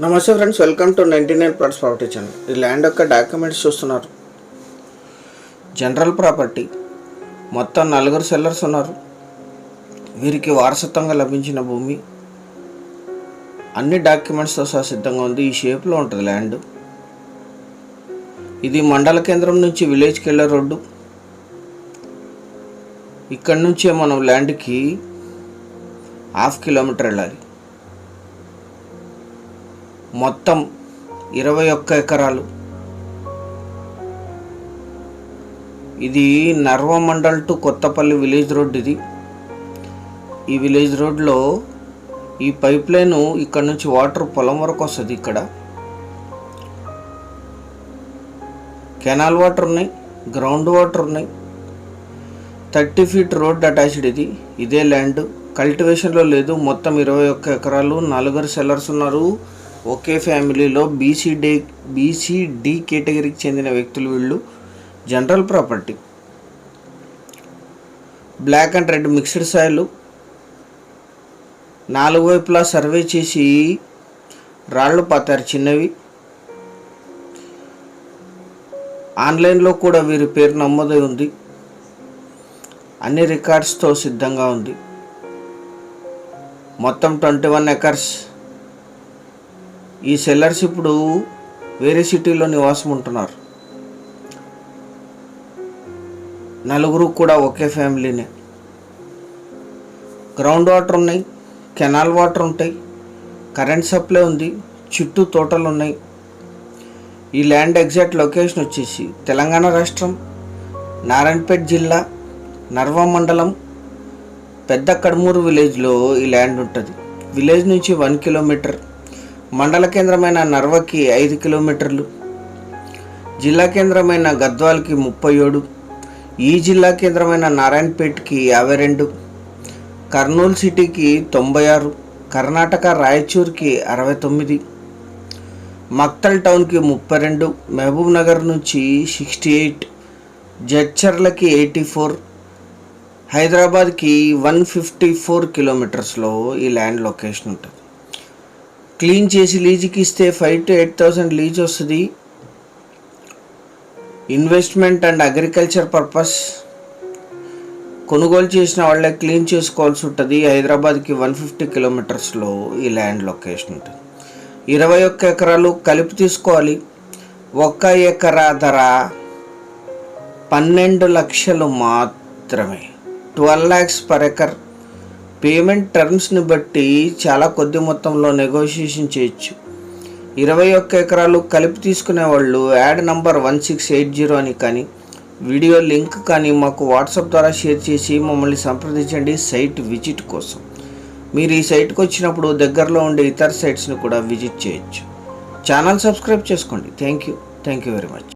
నమస్తే friends, welcome to 99 plots property channel. ఈ land యొక్క డాక్యుమెంట్స్ చూస్తున్నారు. జనరల్ ప్రాపర్టీ, మొత్తం 4 సెల్లర్స్ ఉన్నారు. వీరికి వారసత్వంగా లభించిన భూమి అన్ని డాక్యుమెంట్స్తో సహా సిద్ధంగా ఉంది. ఈ షేప్లో ఉంటుంది ల్యాండ్. ఇది మండల కేంద్రం నుంచి విలేజ్కి వెళ్ళే రోడ్డు. ఇక్కడ నుంచే మనం ల్యాండ్కి 1/2 కిలోమీటర్ వెళ్ళాలి. మొత్తం 21 ఎకరాలు. ఇది Narva mandal to Kothapalli village road. ఈ విలేజ్ రోడ్లో ఈ పైప్ లైన్ ఇక్కడ నుంచి వాటర్ పొలం వరకు వస్తుంది. ఇక్కడ కెనాల్ వాటర్ ఉన్నాయి, గ్రౌండ్ వాటర్ ఉన్నాయి. 30 ఫీట్ రోడ్ అటాచ్డ్. ఇదే ల్యాండ్ కల్టివేషన్లో లేదు. మొత్తం 21 ఎకరాలు. 4 సెల్లర్స్ ఉన్నారు. ఒకే ఫ్యామిలీలో బీసీడీ కేటగిరీకి చెందిన వ్యక్తులు వీళ్ళు. General property, black and red mixed soil. 4 వైపులా సర్వే చేసి రాళ్ళు పాతారు చిన్నవి. ఆన్లైన్లో కూడా వీరి పేరు నమోదై ఉంది. అన్ని రికార్డ్స్తో సిద్ధంగా ఉంది. మొత్తం 21 ఎకర్స్. ఈ సెల్లర్స్ ఇప్పుడు వేరే సిటీలో నివాసం ఉంటున్నారు. 4 కూడా ఒకే ఫ్యామిలీనే. గ్రౌండ్ వాటర్ ఉన్నాయి, కెనాల్ వాటర్ ఉంటాయి, కరెంట్ సప్లై ఉంది, చుట్టూ తోటలు ఉన్నాయి. ఈ ల్యాండ్ ఎగ్జాక్ట్ లొకేషన్ వచ్చేసి తెలంగాణ రాష్ట్రం, నారాయణపేట జిల్లా, నర్వ మండలం, పెద్ద కడమూరు విలేజ్లో ఈ ల్యాండ్ ఉంటుంది. విలేజ్ నుంచి 1 కిలోమీటర్. మండల కేంద్రమైన నర్వకి 5 కిలోమీటర్లు. జిల్లా కేంద్రమైన గద్వాల్కి 37. ఈ జిల్లా కేంద్రమైన నారాయణపేట్కి 52. కర్నూలు సిటీకి 96. కర్ణాటక రాయచూర్కి 69. మక్తల్ టౌన్కి 32. మహబూబ్ నగర్ నుంచి 68. జడ్చర్లకి 84. హైదరాబాద్కి 154 కిలోమీటర్స్లో ఈ ల్యాండ్ లొకేషన్ ఉంటుంది. క్లీన్ చేసి లీజుకి ఇస్తే 5,000 to 8,000 లీజ్ వస్తుంది. Investment and agriculture purpose. కొనుగోలు చేసిన వాళ్ళే క్లీన్ చేసుకోవాల్సి ఉంటుంది. హైదరాబాద్కి 150 కిలోమీటర్స్లో ఈ ల్యాండ్ లొకేషన్ ఉంటుంది. 21 ఎకరాలు కలిపి తీసుకోవాలి. 1 ఎకరా ధర 12 లక్షలు మాత్రమే. 12 lakhs per acre. పేమెంట్ టర్మ్స్ని బట్టి చాలా కొద్ది మొత్తంలో నెగోషియేషన్ చేయొచ్చు. 21 ఎకరాలు కలిపి తీసుకునే వాళ్ళు యాడ్ నంబర్ 1680 అని కానీ వీడియో లింక్ కానీ మాకు వాట్సాప్ ద్వారా షేర్ చేసి మమ్మల్ని సంప్రదించండి సైట్ విజిట్ కోసం. మీరు ఈ సైట్కి వచ్చినప్పుడు దగ్గరలో ఉండే ఇతర సైట్స్ని కూడా విజిట్ చేయొచ్చు. ఛానల్ సబ్స్క్రైబ్ చేసుకోండి. Thank you very much.